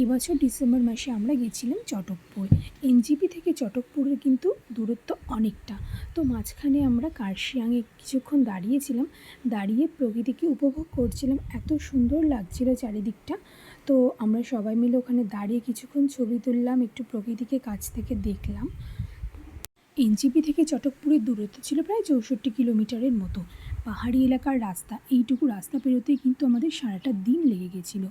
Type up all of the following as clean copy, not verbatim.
এবছর ডিসেম্বর মাসে আমরা গেছিলাম চটকপুর। এনজিপি থেকে চটকপুরের কিন্তু দূরত্ব অনেকটা। তো মাঝখানে আমরা কার্শিয়াংয়ে কিছুক্ষণ দাঁড়িয়েছিলাম, দাঁড়িয়ে প্রকৃতিকে উপভোগ করছিলাম। এত সুন্দর লাগছিল চারিদিকটা। তো আমরা সবাই মিলে ওখানে দাঁড়িয়ে কিছুক্ষণ ছবি তুললাম, একটু প্রকৃতিকে কাছ থেকে দেখলাম। এনজিপি থেকে চটকপুরের দূরত্ব ছিল প্রায় 64 কিলোমিটারের মতো। পাহাড়ি এলাকার রাস্তা, এইটুকু রাস্তা পেরোতেই কিন্তু আমাদের সারাটা দিন লেগে গেছিলো।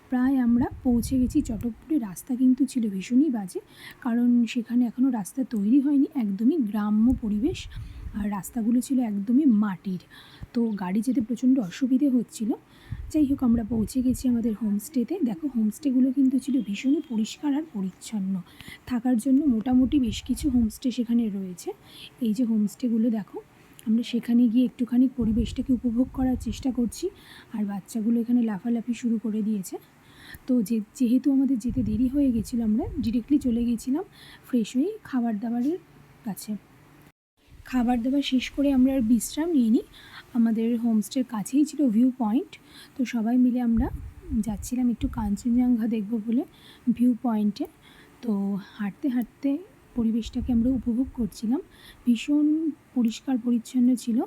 প্রায় আমরা পৌঁছে গেছি চটকপুরে। রাস্তা কিন্তু ছিল ভীষণই বাজে, কারণ সেখানে এখনও রাস্তা তৈরি হয়নি, একদমই গ্রাম্য পরিবেশ। আর রাস্তাগুলো ছিল একদমই মাটির, তো গাড়ি যেতে প্রচণ্ড অসুবিধে হচ্ছিল। যাই হোক, আমরা পৌঁছে গেছি আমাদের হোমস্টেতে। দেখো, হোমস্টেগুলো কিন্তু ছিল ভীষণই পরিষ্কার আর পরিচ্ছন্ন। থাকার জন্য মোটামুটি বেশ কিছু হোমস্টে সেখানে রয়েছে। এই যে হোমস্টেগুলো দেখো, আমরা সেখানে গিয়ে একটুখানি পরিবেশটাকে উপভোগ করার চেষ্টা করছি। আর বাচ্চাগুলো এখানে লাফালাফি শুরু করে দিয়েছে। তো যেহেতু আমাদের যেতে দেরি হয়ে গেছিলো, আমরা ডিরেক্টলি চলে গেছিলাম ফ্রেশ হয়ে খাবার দাবারের কাছে। খাবার দাবার শেষ করে আমরা আর বিশ্রাম নিইনি। আমাদের হোমস্টের কাছেই ছিল ভিউ পয়েন্ট। তো সবাই মিলে আমরা যাচ্ছিলাম একটু কাঞ্চনজঙ্ঘা দেখব বলে ভিউ পয়েন্টে। তো হাঁটতে হাঁটতে পরিবেশটাকে আমরা উপভোগ করছিলাম। ভীষণ পরিষ্কার পরিচ্ছন্ন ছিল,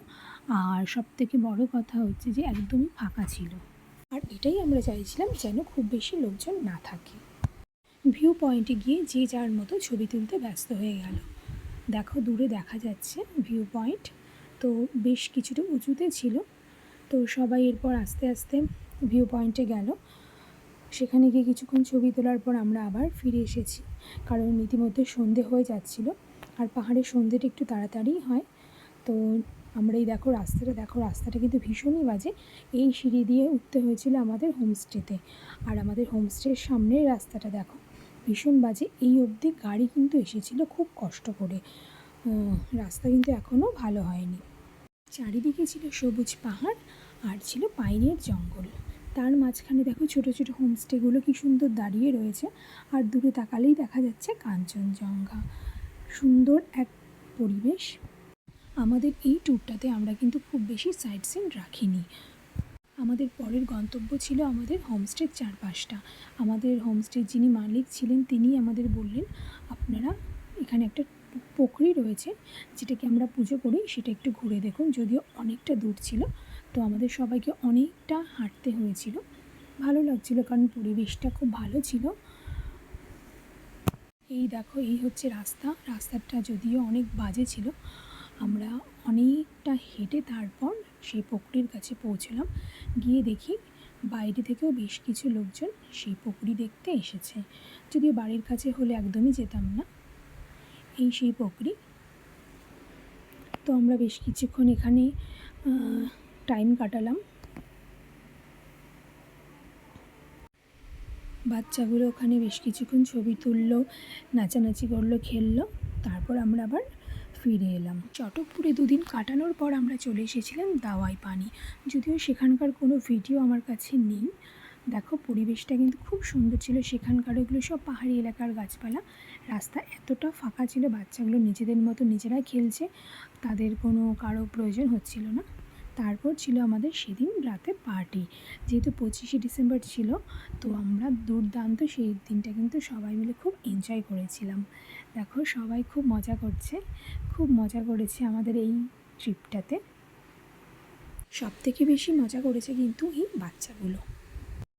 আর সবথেকে বড় কথা হচ্ছে যে একদমই ফাঁকা ছিল। আর এটাই আমরা চাইছিলাম, যেন খুব বেশি লোকজন না থাকে। ভিউ পয়েন্টে গিয়ে যে যার মতো ছবি তুলতে ব্যস্ত হয়ে গেল। দেখো, দূরে দেখা যাচ্ছে ভিউ পয়েন্ট। তো বেশ কিছুটা উঁচুতে ছিল। তো সবাই এরপর আস্তে আস্তে ভিউ পয়েন্টে গেল। সেখানে গিয়ে কিছুক্ষণ ছবি তোলার পর আমরা আবার ফিরে এসেছি, কারণ ইতিমধ্যে সন্ধে হয়ে যাচ্ছিল। আর পাহাড়ের সন্ধেটা একটু তাড়াতাড়িই হয়। তো আমরা এই দেখো, রাস্তাটা কিন্তু ভীষণই বাজে। এই সিঁড়ি দিয়ে উঠতে হয়েছিল আমাদের হোমস্টেতে। আর আমাদের হোমস্টের সামনের রাস্তাটা দেখো, ভীষণ বাজে। এই অবধি গাড়ি কিন্তু এসেছিলো খুব কষ্ট করে। রাস্তা কিন্তু এখনও ভালো হয়নি। চারিদিকে ছিল সবুজ পাহাড় আর ছিল পাইনের জঙ্গল। তার মাঝখানে দেখো ছোটো ছোটো হোমস্টেগুলো কী সুন্দর দাঁড়িয়ে রয়েছে। আর দূরে তাকালেই দেখা যাচ্ছে কাঞ্চনজঙ্ঘা। সুন্দর এক পরিবেশ। আমাদের এই ট্যুরটাতে আমরা কিন্তু খুব বেশি সাইট সিন রাখিনি। আমাদের পরের গন্তব্য ছিল আমাদের হোমস্টের চারপাশটা। আমাদের হোমস্টের যিনি মালিক ছিলেন, তিনিই আমাদের বললেন, আপনারা এখানে একটা পুকুরি রয়েছে, যেটাকে আমরা পুজো করি, সেটা একটু ঘুরে দেখুন। যদিও অনেকটা দূর ছিল, তো আমাদের সবাইকে অনেকটা হাঁটতে হয়েছিল। ভালো লাগছিল, কারণ পরিবেশটা খুব ভালো ছিল। এই দেখো, এই হচ্ছে রাস্তাটা যদিও অনেক বাজে ছিল। আমরা অনেকটা হেঁটে তারপর সেই পুকুরির কাছে পৌঁছলাম। গিয়ে দেখি বাইরে থেকেও বেশ কিছু লোকজন সেই পুকুরি দেখতে এসেছে। যদিও বাড়ির কাছে হলে একদমই যেতাম না। এই সেই পুকুরি। তো আমরা বেশ কিছুক্ষণ এখানে টাইম কাটালাম। বাচ্চাগুলো ওখানে বেশ কিছুক্ষণ ছবি তুললো, নাচানাচি করলো, খেললো। তারপর আমরা আবার ফিরে এলাম। চটকপুরে দুদিন কাটানোর পর আমরা চলে এসেছিলাম দাওয়াই পানি। যদিও সেখানকার কোনো ভিডিও আমার কাছে নেই। দেখো, পরিবেশটা কিন্তু খুব সুন্দর ছিল সেখানকার। ওগুলো সব পাহাড়ি এলাকার গাছপালা। রাস্তা এতটা ফাঁকা ছিল, বাচ্চাগুলো নিজেদের মতো নিজেরাই খেলছে, তাদের কোনো কারো প্রয়োজন হচ্ছিল না। তারপর ছিল আমাদের সেদিন রাতে পার্টি। যেহেতু 25শে ডিসেম্বর ছিল, তো আমরা দুর্দান্ত সেই দিনটা কিন্তু সবাই মিলে খুব এনজয় করেছিলাম। দেখো, সবাই খুব মজা করছে, খুব মজা করেছে আমাদের এই ট্রিপটাতে। সবথেকে বেশি মজা করেছে কিন্তু এই বাচ্চাগুলো।